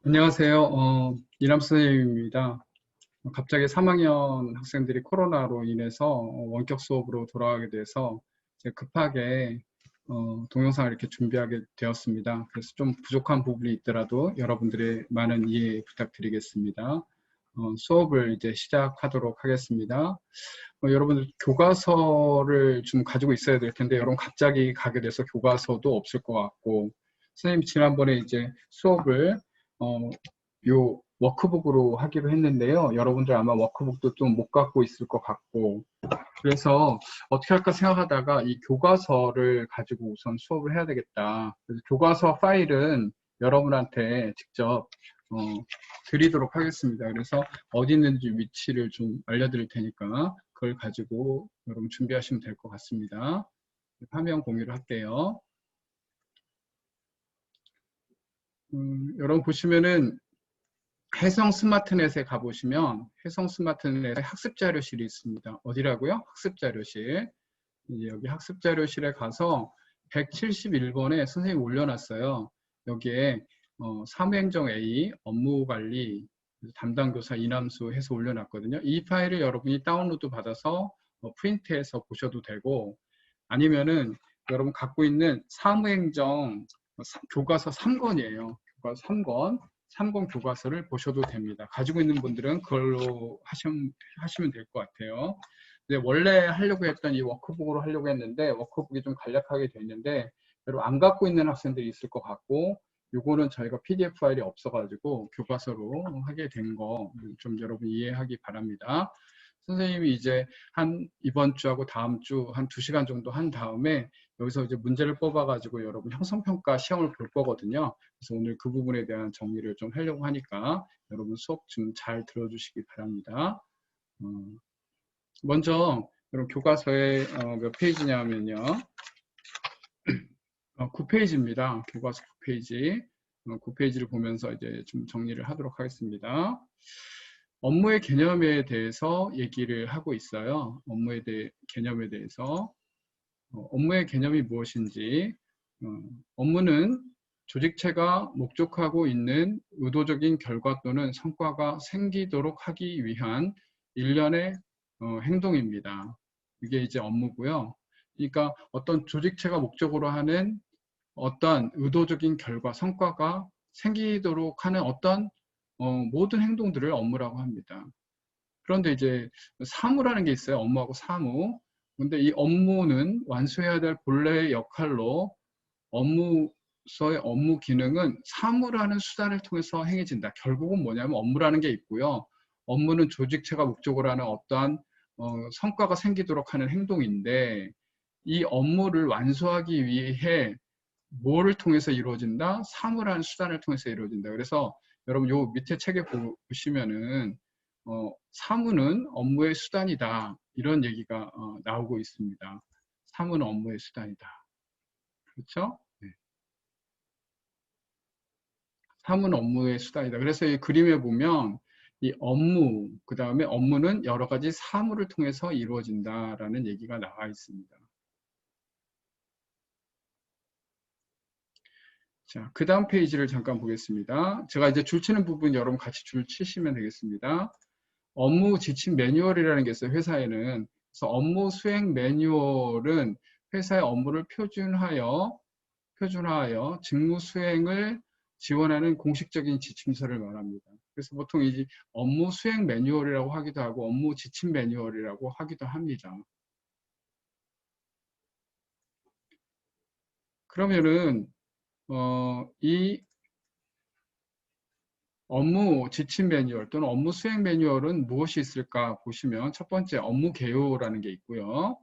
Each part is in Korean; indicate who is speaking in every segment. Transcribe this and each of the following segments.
Speaker 1: 안녕하세요. 이남 선생님입니다. 갑자기 3학년 학생들이 코로나로 인해서 원격 수업으로 돌아가게 돼서 제가 급하게 동영상을 이렇게 준비하게 되었습니다. 그래서 좀 부족한 부분이 있더라도 여러분들의 많은 이해 부탁드리겠습니다. 수업을 이제 시작하도록 하겠습니다. 여러분들 교과서를 좀 가지고 있어야 될 텐데 여러분 갑자기 가게 돼서 교과서도 없을 것 같고, 선생님 지난번에 이제 수업을 요 워크북으로 하기로 했는데요. 여러분들 아마 워크북도 좀 못 갖고 있을 것 같고, 그래서 어떻게 할까 생각하다가 이 교과서를 가지고 우선 수업을 해야 되겠다. 그래서 교과서 파일은 여러분한테 직접 드리도록 하겠습니다. 그래서 어디 있는지 위치를 좀 알려드릴 테니까 그걸 가지고 여러분 준비하시면 될 것 같습니다. 화면 공유를 할게요. 여러분 보시면은 해성 스마트넷에 가보시면 해성 스마트넷에 학습자료실이 있습니다. 어디라고요? 학습자료실. 여기 학습자료실에 가서 171번에 선생님이 올려놨어요. 여기에 사무행정 A, 업무관리, 담당교사 이남수 해서 올려놨거든요. 이 파일을 여러분이 다운로드 받아서 프린트해서 보셔도 되고, 아니면은 여러분 갖고 있는 사무행정 교과서 3권이에요. 교과서 3권 교과서를 보셔도 됩니다. 가지고 있는 분들은 그걸로 하시면 될 것 같아요. 근데 원래 하려고 했던 이 워크북으로 하려고 했는데 워크북이 좀 간략하게 돼 있는데 여러분 안 갖고 있는 학생들이 있을 것 같고, 요거는 저희가 PDF 파일이 없어가지고 교과서로 하게 된 거 좀 여러분 이해하기 바랍니다. 선생님이 이제 이번 주하고 다음 주 한 2시간 정도 한 다음에 여기서 이제 문제를 뽑아가지고 여러분 형성평가 시험을 볼 거거든요. 그래서 오늘 그 부분에 대한 정리를 좀 하려고 하니까 여러분 수업 좀 잘 들어주시기 바랍니다. 먼저 여러분 교과서에 몇 페이지냐면요. 9페이지입니다. 교과서 9페이지. 9페이지를 보면서 이제 좀 정리를 하도록 하겠습니다. 업무의 개념에 대해서 얘기를 하고 있어요. 개념에 대해서. 업무의 개념이 무엇인지, 업무는 조직체가 목적하고 있는 의도적인 결과 또는 성과가 생기도록 하기 위한 일련의 행동입니다. 이게 이제 업무고요. 그러니까 어떤 조직체가 목적으로 하는 어떤 의도적인 결과, 성과가 생기도록 하는 어떤 모든 행동들을 업무라고 합니다. 그런데 이제 사무라는 게 있어요. 업무하고 사무. 근데 이 업무는 완수해야 될 본래의 역할로 업무서의 업무 기능은 사무라는 수단을 통해서 행해진다. 결국은 뭐냐면 업무라는 게 있고요. 업무는 조직체가 목적으로 하는 어떠한 성과가 생기도록 하는 행동인데, 이 업무를 완수하기 위해 뭐를 통해서 이루어진다? 사무라는 수단을 통해서 이루어진다. 그래서 여러분 요 밑에 책에 보시면은 사무는 업무의 수단이다. 이런 얘기가 나오고 있습니다. 사무는 업무의 수단이다. 그렇죠? 네. 사무는 업무의 수단이다. 그래서 이 그림에 보면 이 업무, 그 다음에 업무는 여러 가지 사무를 통해서 이루어진다라는 얘기가 나와 있습니다. 자, 그 다음 페이지를 잠깐 보겠습니다. 제가 이제 줄 치는 부분 여러분 같이 줄 치시면 되겠습니다. 업무 지침 매뉴얼이라는 게 있어요, 회사에는. 그래서 업무 수행 매뉴얼은 회사의 업무를 표준화하여 직무 수행을 지원하는 공식적인 지침서를 말합니다. 그래서 보통 이 업무 수행 매뉴얼이라고 하기도 하고 업무 지침 매뉴얼이라고 하기도 합니다. 그러면은 이 업무 지침 매뉴얼 또는 업무 수행 매뉴얼은 무엇이 있을까 보시면 첫 번째 업무 개요라는 게 있고요.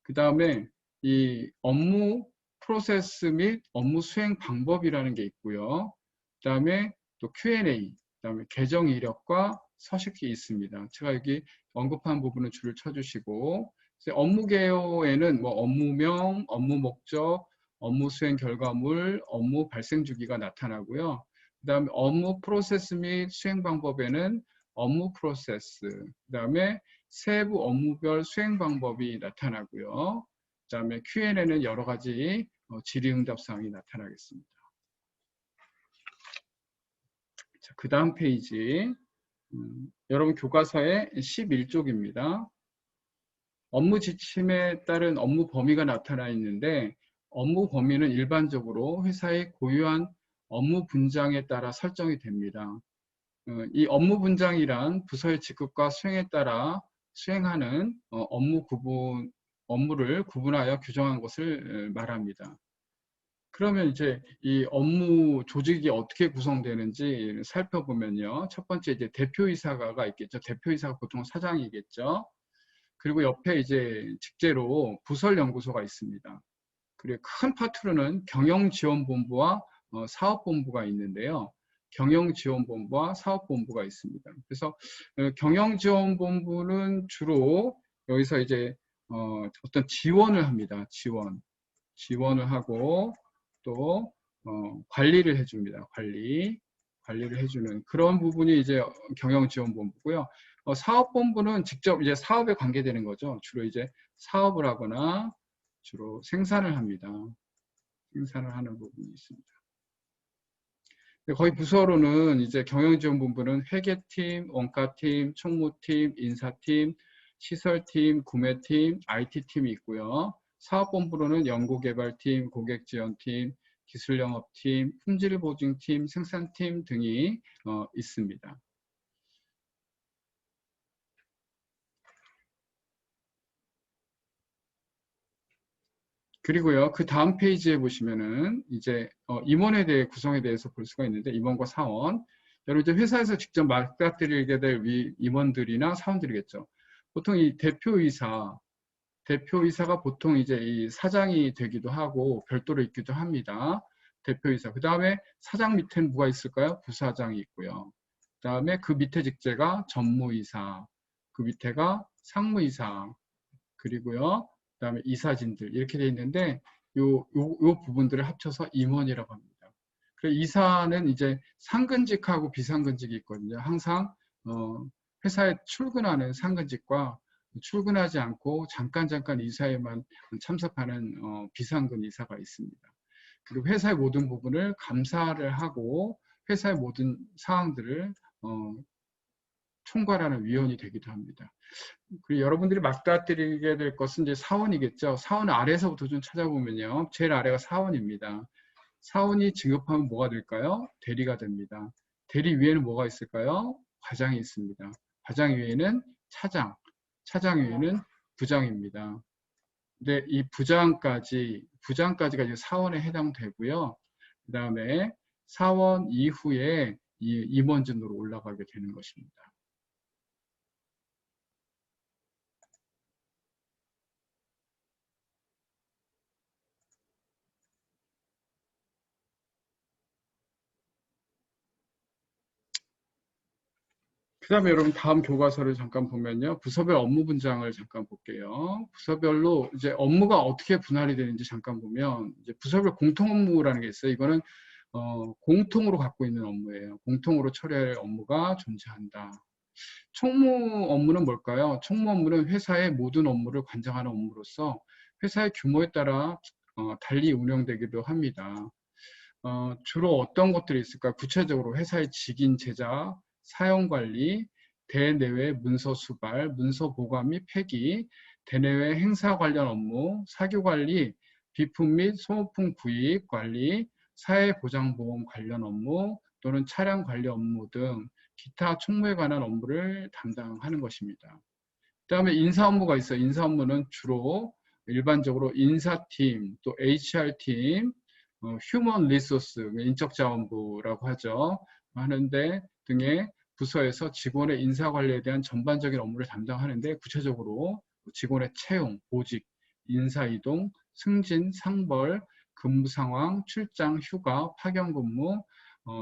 Speaker 1: 그 다음에 이 업무 프로세스 및 업무 수행 방법이라는 게 있고요. 그 다음에 또 Q&A, 그 다음에 개정 이력과 서식이 있습니다. 제가 여기 언급한 부분은 줄을 쳐주시고, 업무 개요에는 뭐 업무명, 업무 목적, 업무 수행 결과물, 업무 발생 주기가 나타나고요. 그 다음에 업무 프로세스 및 수행 방법에는 업무 프로세스, 그 다음에 세부 업무별 수행 방법이 나타나고요. 그 다음에 Q&A는 여러 가지 질의응답 사항이 나타나겠습니다. 그 다음 페이지. 여러분 교과서의 11쪽입니다. 업무 지침에 따른 업무 범위가 나타나 있는데 업무 범위는 일반적으로 회사의 고유한 업무 분장에 따라 설정이 됩니다. 이 업무 분장이란 부서의 직급과 수행에 따라 수행하는 업무를 구분하여 규정한 것을 말합니다. 그러면 이제 이 업무 조직이 어떻게 구성되는지 살펴보면요. 첫 번째 이제 대표이사가 있겠죠. 대표이사가 보통 사장이겠죠. 그리고 옆에 이제 직제로 부설연구소가 있습니다. 그리고 큰 파트로는 경영지원본부와 사업본부가 있는데요. 경영지원본부와 사업본부가 있습니다. 그래서 경영지원본부는 주로 여기서 이제 어떤 지원을 합니다. 지원을 하고 또 관리를 해줍니다. 관리를 해주는 그런 부분이 이제 경영지원본부고요. 사업본부는 직접 이제 사업에 관계되는 거죠. 주로 이제 사업을 하거나 주로 생산을 합니다. 생산을 하는 부분이 있습니다. 거의 부서로는 이제 경영지원본부는 회계팀, 원가팀, 총무팀, 인사팀, 시설팀, 구매팀, IT팀이 있고요. 사업본부로는 연구개발팀, 고객지원팀, 기술영업팀, 품질보증팀, 생산팀 등이 있습니다. 그리고요, 그 다음 페이지에 보시면은 이제 임원에 대해 구성에 대해서 볼 수가 있는데 임원과 사원. 여러분 이제 회사에서 직접 맡아드리게 될 임원들이나 사원들이겠죠. 보통 이 대표이사가 보통 이제 이 사장이 되기도 하고 별도로 있기도 합니다. 대표이사. 그 다음에 사장 밑에는 뭐가 있을까요? 부사장이 있고요. 그 다음에 그 밑에 직제가 전무이사, 그 밑에가 상무이사, 그리고요. 그 다음에 이사진들 이렇게 돼 있는데 요 부분들을 합쳐서 임원이라고 합니다. 그래서 이사는 이제 상근직하고 비상근직이 있거든요. 항상 회사에 출근하는 상근직과 출근하지 않고 잠깐 이사에만 참석하는 비상근 이사가 있습니다. 그리고 회사의 모든 부분을 감사를 하고 회사의 모든 사항들을 총괄하는 위원이 되기도 합니다. 그리고 여러분들이 맡아드리게 될 것은 이제 사원이겠죠. 사원 아래에서부터 좀 찾아보면요. 제일 아래가 사원입니다. 사원이 진급하면 뭐가 될까요? 대리가 됩니다. 대리 위에는 뭐가 있을까요? 과장이 있습니다. 과장 위에는 차장, 차장 위에는 부장입니다. 근데 이 부장까지가 이제 사원에 해당되고요. 그 다음에 사원 이후에 이 임원진으로 올라가게 되는 것입니다. 그 다음에 여러분 다음 교과서를 잠깐 보면요. 부서별 업무 분장을 잠깐 볼게요. 부서별로 이제 업무가 어떻게 분할이 되는지 잠깐 보면 이제 부서별 공통 업무라는 게 있어요. 이거는 공통으로 갖고 있는 업무예요. 공통으로 처리할 업무가 존재한다. 총무 업무는 뭘까요? 총무 업무는 회사의 모든 업무를 관장하는 업무로서 회사의 규모에 따라 달리 운영되기도 합니다. 주로 어떤 것들이 있을까? 구체적으로 회사의 직인 제작, 사용관리, 대내외 문서 수발, 문서 보관 및 폐기, 대내외 행사 관련 업무, 사교관리, 비품 및 소모품 구입 관리, 사회보장보험 관련 업무 또는 차량 관리 업무 등 기타 총무에 관한 업무를 담당하는 것입니다. 그 다음에 인사 업무가 있어요. 인사 업무는 주로 일반적으로 인사팀, 또 HR팀, 휴먼 리소스, 인적자원부라고 하죠. 하는데 등의 부서에서 직원의 인사 관리에 대한 전반적인 업무를 담당하는데 구체적으로 직원의 채용, 보직, 인사 이동, 승진, 상벌, 근무 상황, 출장, 휴가, 파견 근무,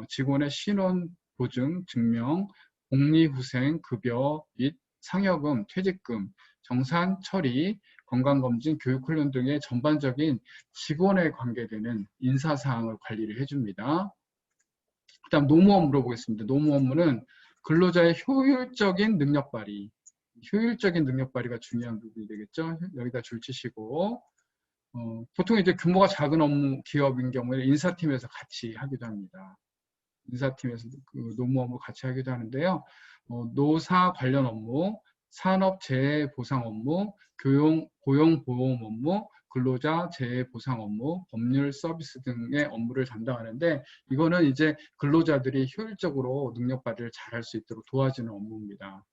Speaker 1: 직원의 신원 보증, 증명, 복리후생, 급여 및 상여금, 퇴직금, 정산 처리, 건강검진, 교육훈련 등의 전반적인 직원에 관계되는 인사사항을 관리를 해줍니다. 그 다음 노무 업무 물어보겠습니다. 노무 업무는 근로자의 효율적인 능력 발휘, 효율적인 능력 발휘가 중요한 부분이 되겠죠. 여기다 줄 치시고 보통 이제 규모가 작은 업무 기업인 경우에 인사팀에서 같이 하기도 합니다. 인사팀에서 그 노무 업무 같이 하기도 하는데요. 노사 관련 업무, 산업재해보상 업무, 고용보험 업무, 근로자 재해보상 업무, 법률 서비스 등의 업무를 담당하는데 이거는 이제 근로자들이 효율적으로 능력 발휘를 잘할 수 있도록 도와주는 업무입니다.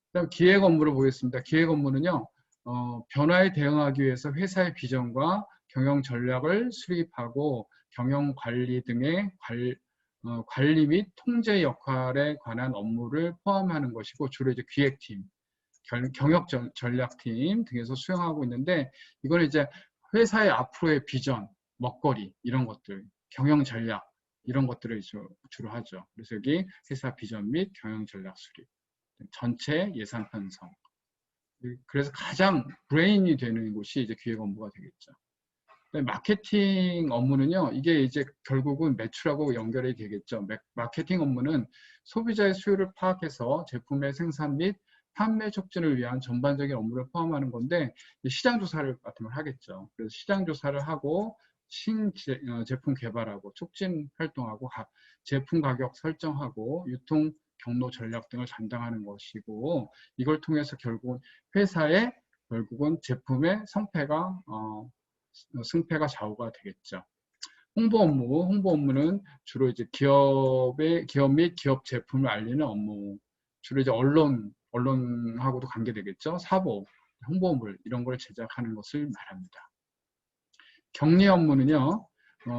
Speaker 1: 그다음 기획 업무를 보겠습니다. 기획 업무는요. 변화에 대응하기 위해서 회사의 비전과 경영 전략을 수립하고 경영 관리 등의 관리 및 통제 역할에 관한 업무를 포함하는 것이고 주로 이제 기획팀, 경영 전략팀 등에서 수행하고 있는데 이걸 이제 회사의 앞으로의 비전, 먹거리 이런 것들, 경영 전략 이런 것들을 주로 하죠. 그래서 여기 회사 비전 및 경영 전략 수립, 전체 예산 편성. 그래서 가장 브레인이 되는 곳이 이제 기획 업무가 되겠죠. 마케팅 업무는요, 이게 이제 결국은 매출하고 연결이 되겠죠. 마케팅 업무는 소비자의 수요를 파악해서 제품의 생산 및 판매 촉진을 위한 전반적인 업무를 포함하는 건데, 시장 조사를 같은 걸 하겠죠. 그래서 시장 조사를 하고, 제품 개발하고, 촉진 활동하고, 제품 가격 설정하고, 유통 경로 전략 등을 담당하는 것이고, 이걸 통해서 결국은 회사의 결국은 제품의 승패가 좌우가 되겠죠. 홍보 업무는 주로 이제 기업 및 기업 제품을 알리는 업무, 주로 이제 언론하고도 관계되겠죠. 사보, 홍보물 이런 걸 제작하는 것을 말합니다. 격리 업무는요,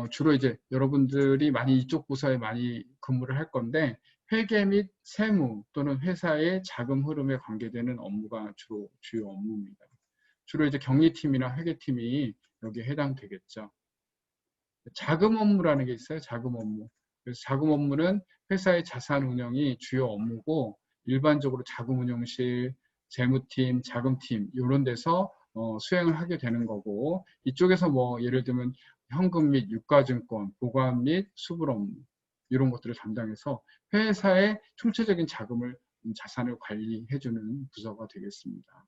Speaker 1: 주로 이제 여러분들이 많이 이쪽 부서에 많이 근무를 할 건데 회계 및 세무 또는 회사의 자금 흐름에 관계되는 업무가 주요 업무입니다. 주로 이제 격리팀이나 회계팀이 여기에 해당되겠죠. 자금 업무라는 게 있어요. 자금 업무. 그래서 자금 업무는 회사의 자산 운영이 주요 업무고 일반적으로 자금 운용실, 재무팀, 자금팀 이런 데서 수행을 하게 되는 거고 이쪽에서 뭐 예를 들면 현금 및 유가증권, 보관 및 수불 업무 이런 것들을 담당해서 회사의 총체적인 자산을 관리해주는 부서가 되겠습니다.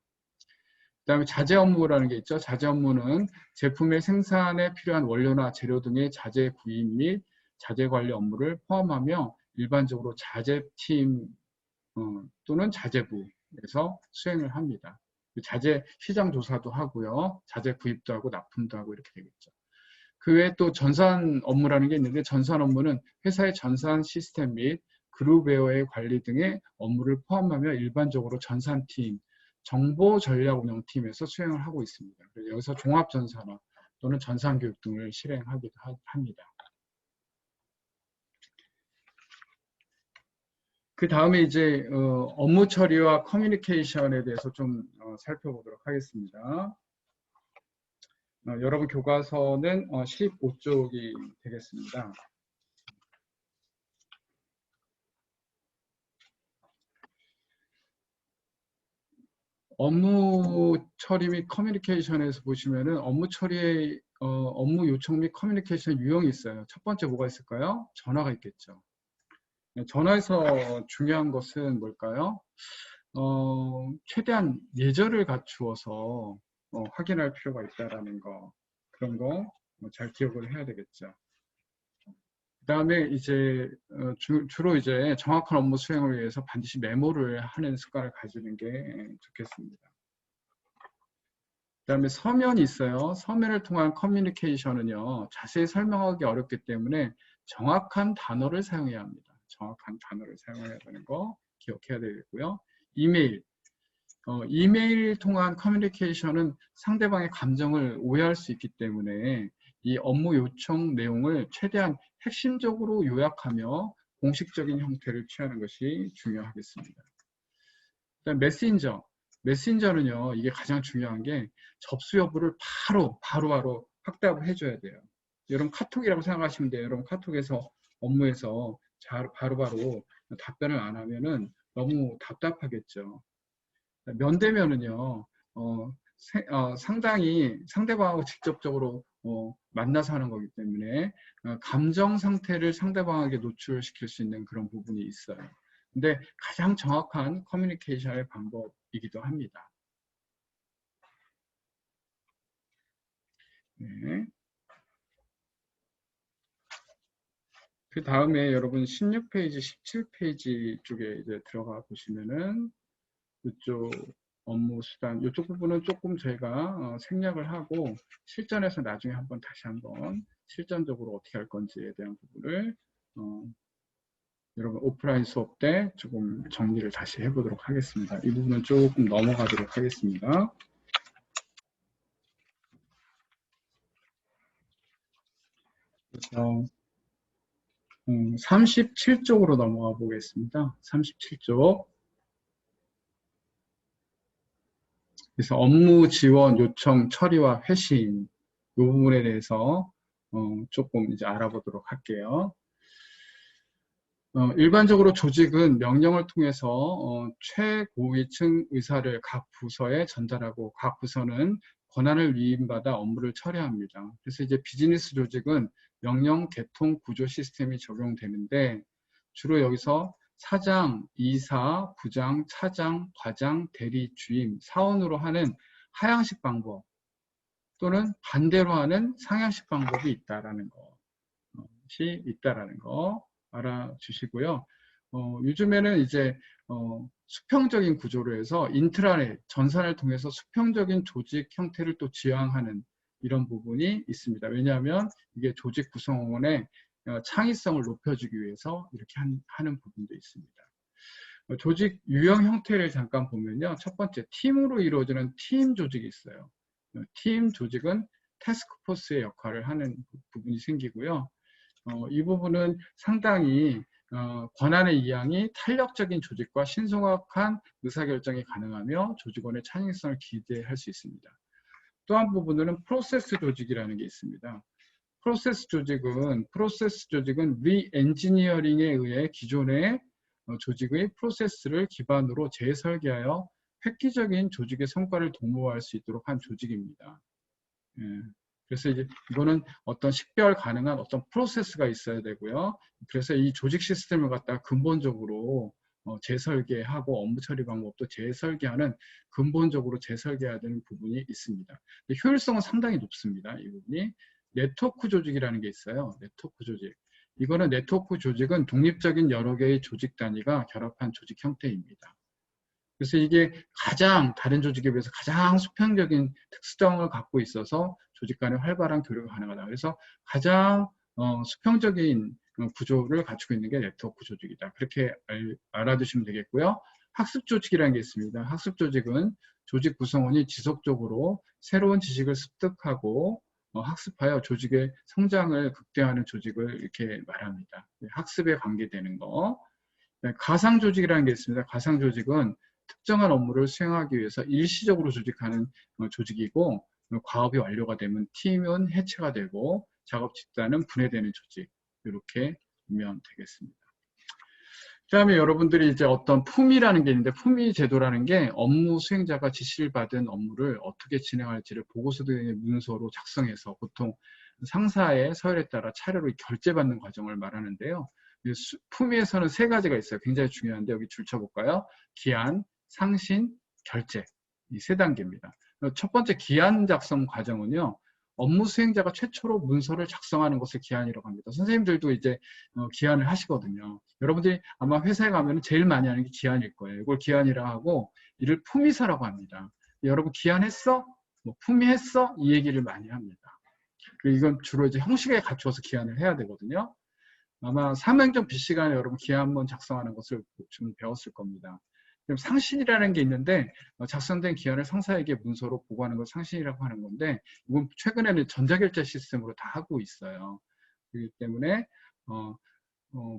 Speaker 1: 그다음에 자재 업무라는 게 있죠. 자재 업무는 제품의 생산에 필요한 원료나 재료 등의 자재 구입 및 자재 관리 업무를 포함하며 일반적으로 자재팀 또는 자재부에서 수행을 합니다. 자재 시장 조사도 하고요. 자재 구입도 하고 납품도 하고 이렇게 되겠죠. 그 외에 또 전산 업무라는 게 있는데 전산 업무는 회사의 전산 시스템 및 그룹웨어의 관리 등의 업무를 포함하며 일반적으로 전산팀, 정보전략운영팀에서 수행을 하고 있습니다. 그래서 여기서 종합전산화 또는 전산교육 등을 실행하기도 합니다. 그 다음에 이제 업무 처리와 커뮤니케이션에 대해서 좀 살펴보도록 하겠습니다. 여러분 교과서는 15쪽이 되겠습니다. 업무 처리 및 커뮤니케이션에서 보시면은 업무 처리의 업무 요청 및 커뮤니케이션 유형이 있어요. 첫 번째 뭐가 있을까요? 전화가 있겠죠. 전화에서 중요한 것은 뭘까요? 최대한 예절을 갖추어서 확인할 필요가 있다라는 거, 그런 거 잘 기억을 해야 되겠죠. 그 다음에 이제 주로 이제 정확한 업무 수행을 위해서 반드시 메모를 하는 습관을 가지는 게 좋겠습니다. 그 다음에 서면이 있어요. 서면을 통한 커뮤니케이션은요, 자세히 설명하기 어렵기 때문에 정확한 단어를 사용해야 합니다. 정확한 단어를 사용해야 되는 거 기억해야 되겠고요. 이메일 통한 커뮤니케이션은 상대방의 감정을 오해할 수 있기 때문에 이 업무 요청 내용을 최대한 핵심적으로 요약하며 공식적인 형태를 취하는 것이 중요하겠습니다. 그다음 메신저는요, 이게 가장 중요한 게 접수 여부를 바로 확답을 해줘야 돼요. 여러분 카톡이라고 생각하시면 돼요. 여러분 카톡에서 업무에서 바로바로 답변을 안 하면은 너무 답답하겠죠. 면대면은요, 상당히 상대방하고 직접적으로 만나서 하는 거기 때문에 감정 상태를 상대방에게 노출시킬 수 있는 그런 부분이 있어요. 근데 가장 정확한 커뮤니케이션의 방법이기도 합니다. 네. 그 다음에 여러분 16페이지, 17페이지 쪽에 이제 들어가 보시면은 이쪽 업무 수단, 이쪽 부분은 조금 저희가 생략을 하고 실전에서 나중에 한번 다시 한번 실전적으로 어떻게 할 건지에 대한 부분을 여러분 오프라인 수업 때 조금 정리를 다시 해보도록 하겠습니다. 이 부분은 조금 넘어가도록 하겠습니다. 그래서 37쪽으로 넘어가 보겠습니다. 37쪽. 그래서 업무 지원 요청 처리와 회신 이 부분에 대해서 조금 이제 알아보도록 할게요. 일반적으로 조직은 명령을 통해서 최고위층 의사를 각 부서에 전달하고 각 부서는 권한을 위임받아 업무를 처리합니다. 그래서 이제 비즈니스 조직은 명령 개통 구조 시스템이 적용되는데 주로 여기서 사장, 이사, 부장, 차장, 과장, 대리, 주임, 사원으로 하는 하향식 방법 또는 반대로 하는 상향식 방법이 있다라는 것이 있다라는 거 알아주시고요. 요즘에는 이제 수평적인 구조로 해서 인트라넷, 전산을 통해서 수평적인 조직 형태를 또 지향하는 이런 부분이 있습니다. 왜냐하면 이게 조직 구성원의 창의성을 높여주기 위해서 이렇게 하는 부분도 있습니다. 조직 유형 형태를 잠깐 보면요. 첫 번째, 팀으로 이루어지는 팀 조직이 있어요. 팀 조직은 태스크포스의 역할을 하는 부분이 생기고요. 이 부분은 상당히 권한의 이양이 탄력적인 조직과 신속한 의사결정이 가능하며 조직원의 창의성을 기대할 수 있습니다. 또 한 부분은 프로세스 조직이라는 게 있습니다. 프로세스 조직은 리엔지니어링에 의해 기존의 조직의 프로세스를 기반으로 재설계하여 획기적인 조직의 성과를 도모할 수 있도록 한 조직입니다. 예. 그래서 이제 이거는 어떤 식별 가능한 어떤 프로세스가 있어야 되고요. 그래서 이 조직 시스템을 갖다가 근본적으로 재설계하고 업무 처리 방법도 재설계하는 근본적으로 재설계해야 되는 부분이 있습니다. 효율성은 상당히 높습니다. 이 부분이 네트워크 조직이라는 게 있어요. 네트워크 조직. 이거는 네트워크 조직은 독립적인 여러 개의 조직 단위가 결합한 조직 형태입니다. 그래서 이게 가장 다른 조직에 비해서 가장 수평적인 특성을 갖고 있어서 조직 간의 활발한 교류가 가능하다. 그래서 가장 수평적인 구조를 갖추고 있는 게 네트워크 조직이다. 그렇게 알아두시면 되겠고요. 학습 조직이라는 게 있습니다. 학습 조직은 조직 구성원이 지속적으로 새로운 지식을 습득하고 학습하여 조직의 성장을 극대화하는 조직을 이렇게 말합니다. 학습에 관계되는 거. 가상 조직이라는 게 있습니다. 가상 조직은 특정한 업무를 수행하기 위해서 일시적으로 조직하는 조직이고 과업이 완료가 되면 팀은 해체가 되고 작업 집단은 분해되는 조직 이렇게 보면 되겠습니다. 그 다음에 여러분들이 이제 어떤 품위라는 게 있는데 품위 제도라는 게 업무 수행자가 지시를 받은 업무를 어떻게 진행할지를 보고서 등의 문서로 작성해서 보통 상사의 서열에 따라 차례로 결제받는 과정을 말하는데요. 품위에서는 세 가지가 있어요. 굉장히 중요한데 여기 줄쳐볼까요? 기한, 상신, 결제 이 세 단계입니다. 첫 번째 기한 작성 과정은요. 업무 수행자가 최초로 문서를 작성하는 것을 기한이라고 합니다. 선생님들도 이제 기한을 하시거든요. 여러분들이 아마 회사에 가면 제일 많이 하는 게 기한일 거예요. 이걸 기한이라 하고 이를 품위서라고 합니다. 여러분 기한했어? 뭐 품위했어? 이 얘기를 많이 합니다. 이건 주로 이제 형식에 갖추어서 기한을 해야 되거든요. 아마 사명정 비시간에 여러분 기한 한번 작성하는 것을 좀 배웠을 겁니다. 그럼 상신이라는 게 있는데 작성된 기한을 상사에게 문서로 보고하는 걸 상신이라고 하는 건데 이건 최근에는 전자결제 시스템으로 다 하고 있어요. 그렇기 때문에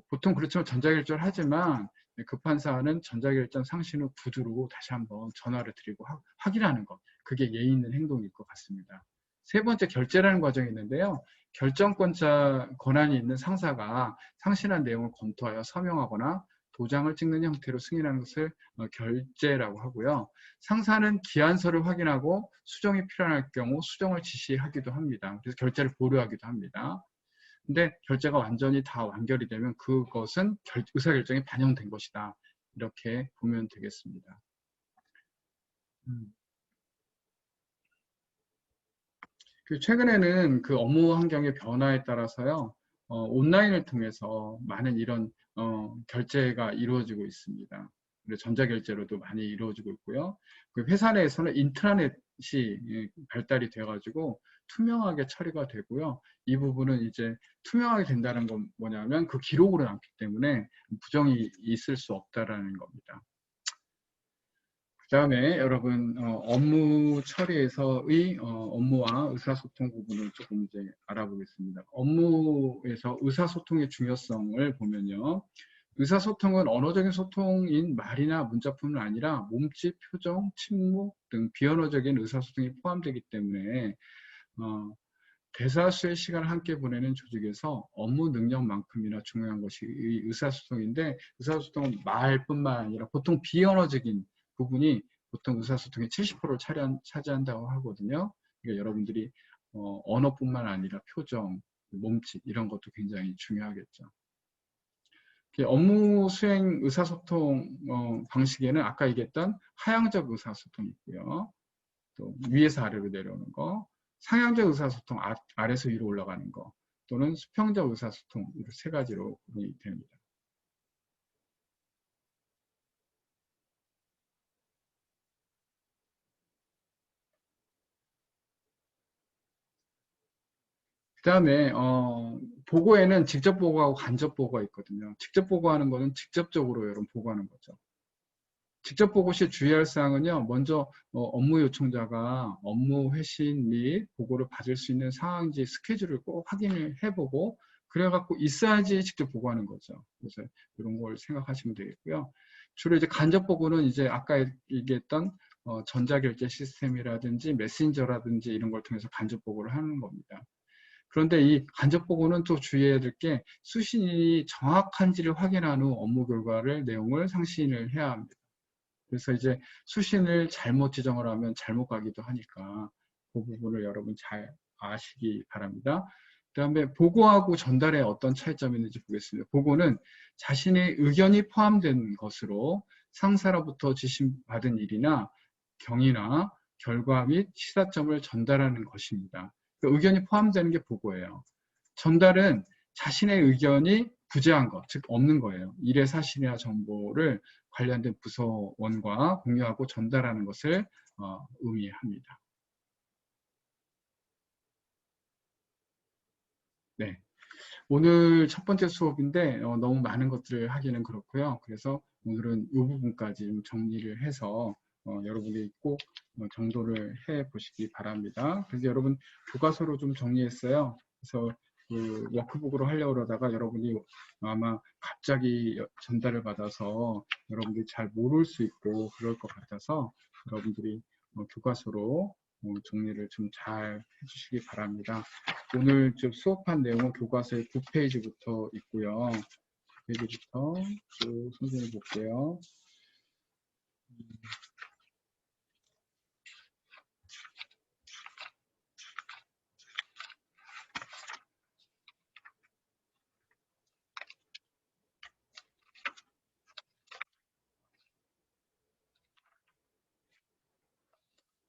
Speaker 1: 보통 그렇지만 전자결제를 하지만 급한 사안은 전자결제 상신 후 구두로 다시 한번 전화를 드리고 확인하는 것. 그게 예의 있는 행동일 것 같습니다. 세 번째 결제라는 과정이 있는데요. 결정권자 권한이 있는 상사가 상신한 내용을 검토하여 서명하거나 도장을 찍는 형태로 승인하는 것을 결제라고 하고요. 상사는 기한서를 확인하고 수정이 필요할 경우 수정을 지시하기도 합니다. 그래서 결제를 보류하기도 합니다. 근데 결제가 완전히 다 완결이 되면 그것은 의사결정이 반영된 것이다. 이렇게 보면 되겠습니다. 최근에는 그 업무 환경의 변화에 따라서요. 온라인을 통해서 많은 이런 결제가 이루어지고 있습니다. 그리고 전자결제로도 많이 이루어지고 있고요. 그 회사 내에서는 인트라넷이 발달이 돼가지고 투명하게 처리가 되고요. 이 부분은 이제 투명하게 된다는 건 뭐냐면 그 기록으로 남기 때문에 부정이 있을 수 없다라는 겁니다. 그 다음에 여러분 업무 처리에서의 업무와 의사소통 부분을 조금 이제 알아보겠습니다. 업무에서 의사소통의 중요성을 보면요. 의사소통은 언어적인 소통인 말이나 문자뿐만 아니라 몸짓, 표정, 침묵 등 비언어적인 의사소통이 포함되기 때문에 대다수의 시간을 함께 보내는 조직에서 업무 능력만큼이나 중요한 것이 의사소통인데, 의사소통은 말뿐만 아니라 보통 비언어적인 부분이 보통 의사소통의 70%를 차지한다고 하거든요. 그러니까 여러분들이 언어뿐만 아니라 표정, 몸짓 이런 것도 굉장히 중요하겠죠. 업무 수행 의사소통 방식에는 아까 얘기했던 하향적 의사소통이 있고요. 또 위에서 아래로 내려오는 거, 상향적 의사소통 아래에서 위로 올라가는 거, 또는 수평적 의사소통 이렇게 세 가지로 구분이 됩니다. 그 다음에 보고에는 직접 보고하고 간접 보고가 있거든요. 직접 보고하는 거는 직접적으로 여러분 보고하는 거죠. 직접 보고 시 주의할 사항은요. 먼저 업무 요청자가 업무 회신 및 보고를 받을 수 있는 상황인지 스케줄을 꼭 확인을 해보고 그래갖고 있어야지 직접 보고하는 거죠. 그래서 이런 걸 생각하시면 되겠고요. 주로 이제 간접 보고는 이제 아까 얘기했던 전자결제 시스템이라든지 메신저라든지 이런 걸 통해서 간접 보고를 하는 겁니다. 그런데 이 간접 보고는 또 주의해야 될 게 수신이 정확한지를 확인한 후 업무 결과를 내용을 상신을 해야 합니다. 그래서 이제 수신을 잘못 지정을 하면 잘못 가기도 하니까 그 부분을 여러분 잘 아시기 바랍니다. 그 다음에 보고하고 전달에 어떤 차이점이 있는지 보겠습니다. 보고는 자신의 의견이 포함된 것으로 상사로부터 지시받은 일이나 경위나 결과 및 시사점을 전달하는 것입니다. 그 의견이 포함되는 게 보고예요. 전달은 자신의 의견이 부재한 것, 즉 없는 거예요. 일의 사실이나 정보를 관련된 부서원과 공유하고 전달하는 것을 의미합니다. 네. 오늘 첫 번째 수업인데 너무 많은 것들을 하기는 그렇고요. 그래서 오늘은 이 부분까지 좀 정리를 해서 여러분이 꼭 정도를 해 보시기 바랍니다. 그래서 여러분 교과서로 좀 정리했어요. 그래서 그 워크북으로 하려고 그러다가 여러분이 아마 갑자기 전달을 받아서 여러분들이 잘 모를 수 있고 그럴 것 같아서 여러분들이 교과서로 정리를 좀 잘 해주시기 바랍니다. 오늘 좀 수업한 내용은 교과서의 9페이지부터 있고요. 9페이지부터 쭉 선생님 볼게요.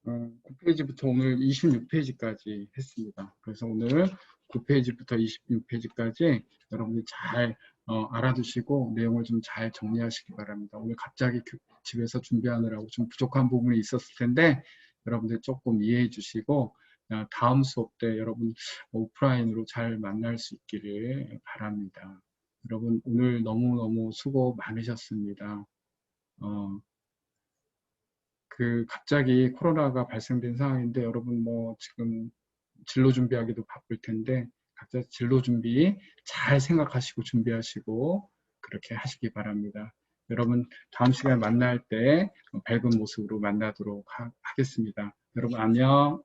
Speaker 1: 어, 9페이지부터 오늘 26페이지까지 했습니다. 그래서 오늘 9페이지부터 26페이지까지 여러분이 잘 알아두시고 내용을 좀 잘 정리하시기 바랍니다. 오늘 갑자기 집에서 준비하느라고 좀 부족한 부분이 있었을 텐데 여러분들 조금 이해해 주시고 다음 수업 때 여러분 오프라인으로 잘 만날 수 있기를 바랍니다. 여러분 오늘 너무너무 수고 많으셨습니다. 갑자기 코로나가 발생된 상황인데 여러분 뭐 지금 진로 준비하기도 바쁠 텐데 각자 진로 준비 잘 생각하시고 준비하시고 그렇게 하시기 바랍니다. 여러분 다음 시간에 만날 때 밝은 모습으로 만나도록 하겠습니다. 여러분 안녕.